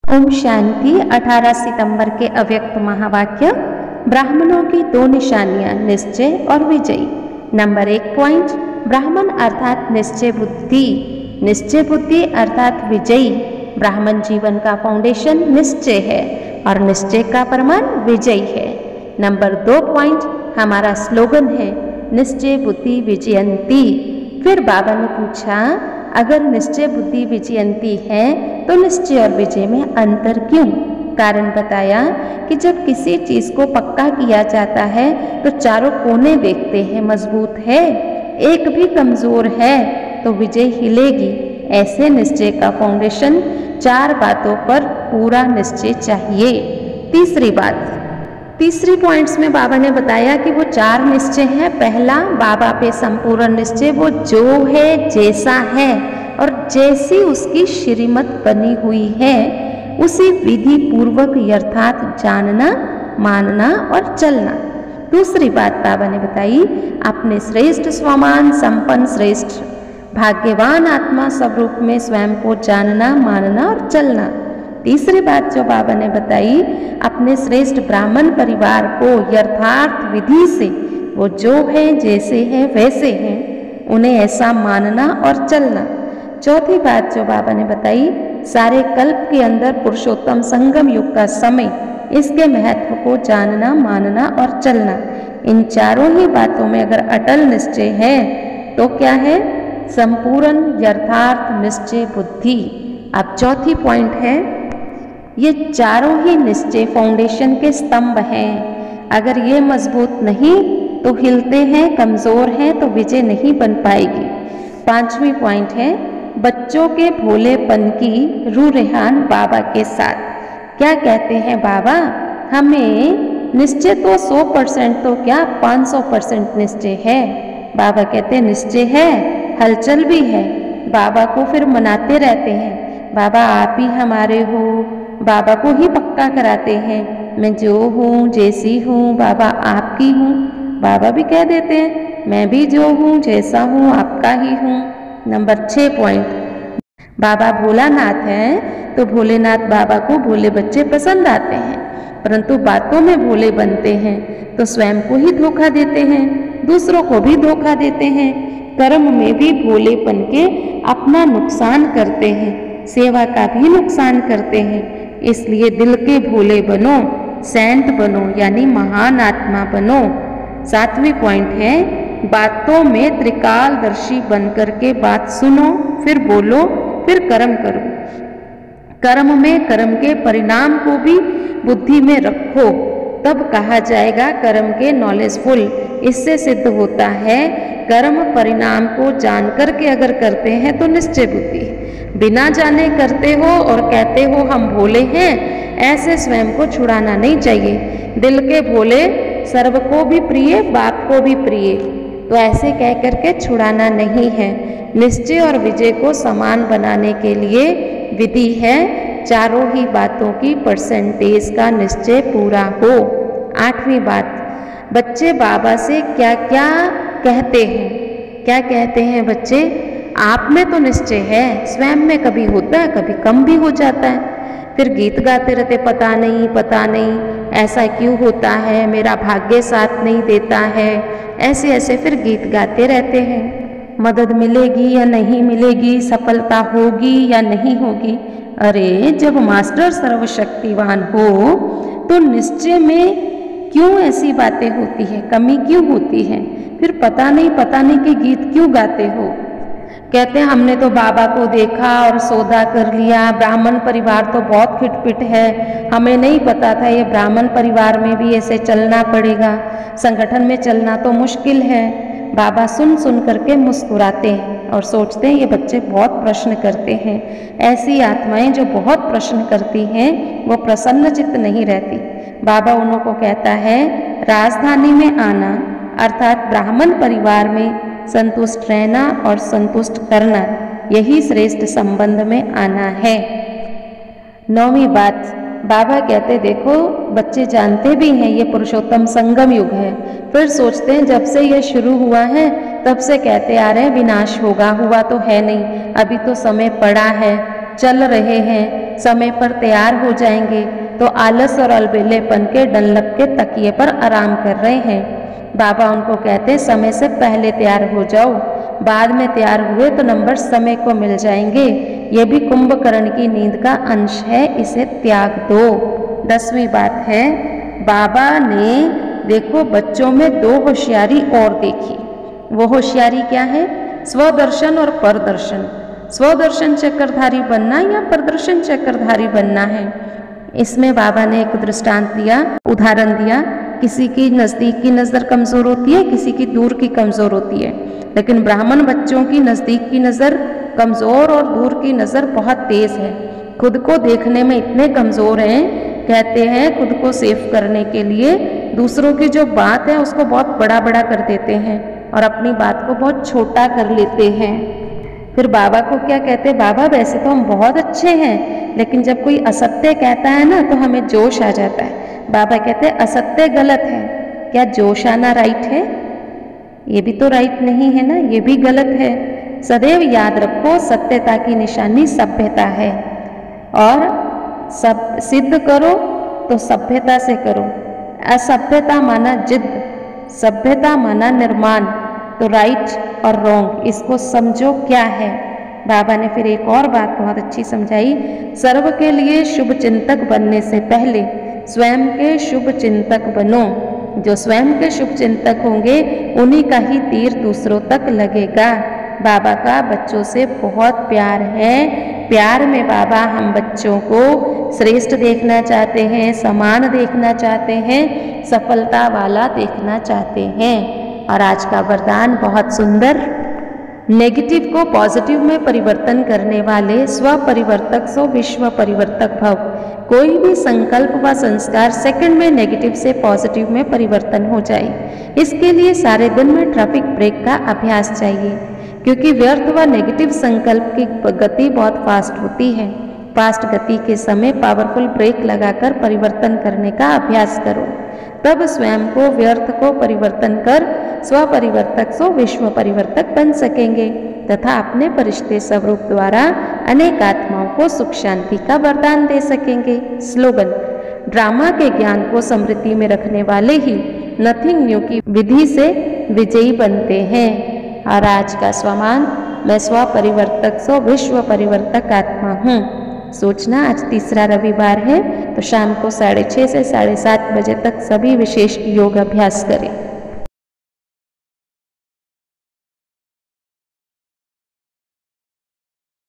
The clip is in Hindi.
ओम शांति। 18 सितंबर के अव्यक्त महावाक्य। ब्राह्मणों की दो निशानियां, निश्चय और विजयी। नंबर 1 पॉइंट, ब्राह्मण अर्थात निश्चय बुद्धि, निश्चय बुद्धि अर्थात विजयी। ब्राह्मण जीवन का फाउंडेशन निश्चय है और निश्चय का प्रमाण विजयी है। नंबर 2 पॉइंट, हमारा स्लोगन है निश्चय बुद्धि विजयंती। फिर बाबा ने पूछा, अगर निश्चय बुद्धि विजयंती है तो निश्चय और विजय में अंतर क्यों? कारण बताया कि जब किसी चीज को पक्का किया जाता है तो चारों कोने देखते हैं, मजबूत है, एक भी कमजोर है तो विजय हिलेगी। ऐसे निश्चय का फाउंडेशन 4 बातों पर पूरा निश्चय चाहिए। तीसरी पॉइंट्स में बाबा ने बताया कि वो 4 निश्चय हैं। पहला, बाबा पे संपूर्ण निश्चय, वो जो है जैसा है और जैसी उसकी श्रीमत बनी हुई है उसी विधि पूर्वक यथार्थ जानना, मानना और चलना। दूसरी बात बाबा ने बताई, अपने श्रेष्ठ स्वमान संपन्न श्रेष्ठ भाग्यवान आत्मा स्वरूप में स्वयं को जानना, मानना और चलना। तीसरी बात जो बाबा ने बताई, अपने श्रेष्ठ ब्राह्मण परिवार को यथार्थ विधि से वो जो है जैसे हैं वैसे हैं उन्हें ऐसा मानना और चलना। चौथी बात जो बाबा ने बताई, सारे कल्प के अंदर पुरुषोत्तम संगम युग का समय, इसके महत्व को जानना, मानना और चलना। इन चारों ही बातों में अगर अटल निश्चय है तो क्या है? संपूर्ण यथार्थ निश्चय बुद्धि। अब चौथी पॉइंट है, ये चारों ही निश्चय फाउंडेशन के स्तंभ हैं। अगर ये मजबूत नहीं तो हिलते हैं, कमजोर हैं तो विजय नहीं बन पाएगी। 5वीं पॉइंट है, बच्चों के भोलेपन की रूह रेहान बाबा के साथ। क्या कहते हैं बाबा? हमें निश्चय तो 100% तो क्या 500% निश्चय है। बाबा कहते हैं निश्चय है, हलचल भी है। बाबा को फिर मनाते रहते हैं, बाबा आप ही हमारे हो। बाबा को ही पक्का कराते हैं, मैं जो हूँ जैसी हूँ बाबा आपकी हूँ। बाबा भी कह देते हैं मैं भी जो हूँ जैसा हूँ आपका ही हूँ। नंबर 6 पॉइंट, बाबा भोलानाथ हैं तो भोलेनाथ बाबा को भोले बच्चे पसंद आते हैं, परंतु बातों में भोले बनते हैं तो स्वयं को ही धोखा देते हैं, दूसरों को भी धोखा देते हैं। कर्म में भी भोलेपन के अपना नुकसान करते हैं, सेवा का भी नुकसान करते हैं। इसलिए दिल के भोले बनो, सैंत बनो यानी महान आत्मा बनो। 7वीं पॉइंट है, बातों में त्रिकालदर्शी बनकर के बात सुनो, फिर बोलो, फिर कर्म करो। कर्म में कर्म के परिणाम को भी बुद्धि में रखो, तब कहा जाएगा कर्म के नॉलेजफुल। इससे सिद्ध होता है कर्म परिणाम को जान करके अगर करते हैं तो निश्चय बुद्धि। बिना जाने करते हो और कहते हो हम भोले हैं, ऐसे स्वयं को छुड़ाना नहीं चाहिए। दिल के भोले सर्व को भी प्रिय, बाप को भी प्रिय, तो ऐसे कह करके छुड़ाना नहीं है। निश्चय और विजय को समान बनाने के लिए विधि है, चारों ही बातों की परसेंटेज का निश्चय पूरा हो। 8वीं बात, बच्चे बाबा से क्या क्या कहते हैं? क्या कहते हैं बच्चे? आप में तो निश्चय है, स्वयं में कभी होता है, कभी कम भी हो जाता है। फिर गीत गाते रहते, पता नहीं ऐसा क्यों होता है, मेरा भाग्य साथ नहीं देता है, ऐसे फिर गीत गाते रहते हैं। मदद मिलेगी या नहीं मिलेगी, सफलता होगी या नहीं होगी। अरे जब मास्टर सर्वशक्तिवान हो तो निश्चय में क्यों ऐसी बातें होती है, कमी क्यों होती है? फिर पता नहीं के गीत क्यों गाते हो? कहते हैं हमने तो बाबा को देखा और सौदा कर लिया, ब्राह्मण परिवार तो बहुत खिटपिट है, हमें नहीं पता था ये ब्राह्मण परिवार में भी ऐसे चलना पड़ेगा, संगठन में चलना तो मुश्किल है। बाबा सुन करके मुस्कुराते हैं और सोचते हैं ये बच्चे बहुत प्रश्न करते हैं। ऐसी आत्माएं जो बहुत प्रश्न करती हैं वो प्रसन्न चित्त नहीं रहती। बाबा उन्हों को कहता है राजधानी में आना अर्थात ब्राह्मण परिवार में संतुष्ट रहना और संतुष्ट करना, यही श्रेष्ठ संबंध में आना है। 9वीं बात, बाबा कहते देखो बच्चे जानते भी हैं ये पुरुषोत्तम संगम युग है, फिर सोचते हैं जब से ये शुरू हुआ है तब से कहते आ रहे हैं विनाश होगा, हुआ तो है नहीं, अभी तो समय पड़ा है, चल रहे हैं, समय पर तैयार हो जाएंगे तो आलस और अलबेलेपन के डंलप के तकिए पर आराम कर रहे हैं। बाबा उनको कहते समय से पहले तैयार हो जाओ, बाद में तैयार हुए तो नंबर समय को मिल जाएंगे। ये भी कुंभकर्ण की नींद का अंश है, इसे त्याग दो। 10वीं बात है, बाबा ने देखो बच्चों में 2 होशियारी और देखी। वो होशियारी क्या है? स्वदर्शन और परदर्शन। स्वदर्शन चक्रधारी बनना या प्रदर्शन चक्रधारी बनना है। इसमें बाबा ने एक दृष्टांत दिया, उदाहरण दिया। किसी की नज़दीक की नज़र कमज़ोर होती है, किसी की दूर की कमज़ोर होती है, लेकिन ब्राह्मण बच्चों की नज़दीक की नज़र कमज़ोर और दूर की नज़र बहुत तेज़ है। खुद को देखने में इतने कमज़ोर हैं, कहते हैं खुद को सेफ करने के लिए दूसरों की जो बात है उसको बहुत बड़ा बड़ा कर देते हैं और अपनी बात को बहुत छोटा कर लेते हैं। फिर बाबा को क्या कहते हैं? बाबा वैसे तो हम बहुत अच्छे हैं, लेकिन जब कोई असत्य कहता है ना तो हमें जोश आ जाता है। बाबा कहते हैं असत्य गलत है, क्या जोश आना राइट है? ये भी तो राइट नहीं है ना, ये भी गलत है। सदैव याद रखो सत्यता की निशानी सभ्यता है, और सब सिद्ध करो तो सभ्यता से करो। असभ्यता माना जिद, सभ्यता माना निर्माण। तो राइट और रॉन्ग इसको समझो क्या है। बाबा ने फिर एक और बात बहुत अच्छी समझाई, सर्व के लिए शुभ चिंतक बनने से पहले स्वयं के शुभ चिंतक बनो। जो स्वयं के शुभ चिंतक होंगे उन्हीं का ही तीर दूसरों तक लगेगा। बाबा का बच्चों से बहुत प्यार है। प्यार में बाबा हम बच्चों को श्रेष्ठ देखना चाहते हैं, समान देखना चाहते हैं, सफलता वाला देखना चाहते हैं। और आज का वरदान बहुत सुंदर, नेगेटिव को पॉजिटिव में परिवर्तन करने वाले स्व परिवर्तक सो विश्व परिवर्तक भव। कोई भी संकल्प व संस्कार सेकंड में नेगेटिव से पॉजिटिव में परिवर्तन हो जाए, इसके लिए सारे दिन में ट्रैफिक ब्रेक का अभ्यास चाहिए, क्योंकि व्यर्थ व नेगेटिव संकल्प की गति बहुत फास्ट होती है। फास्ट गति के समय पावरफुल ब्रेक लगाकर परिवर्तन करने का अभ्यास करो, तब स्वयं को व्यर्थ को परिवर्तन कर स्व परिवर्तक सो विश्व परिवर्तक बन सकेंगे तथा अपने परिश्ते स्वरूप द्वारा अनेक आत्माओं को सुख शांति का वरदान दे सकेंगे। स्लोगन, ड्रामा के ज्ञान को स्मृति में रखने वाले ही नथिंग न्यू की विधि से विजयी बनते हैं। और आज का स्वमान, मैं स्व परिवर्तक सो विश्व परिवर्तक आत्मा हूँ। सोचना आज तीसरा रविवार है, तो शाम को 6:30 से 7:30 बजे तक सभी विशेष योग अभ्यास करें।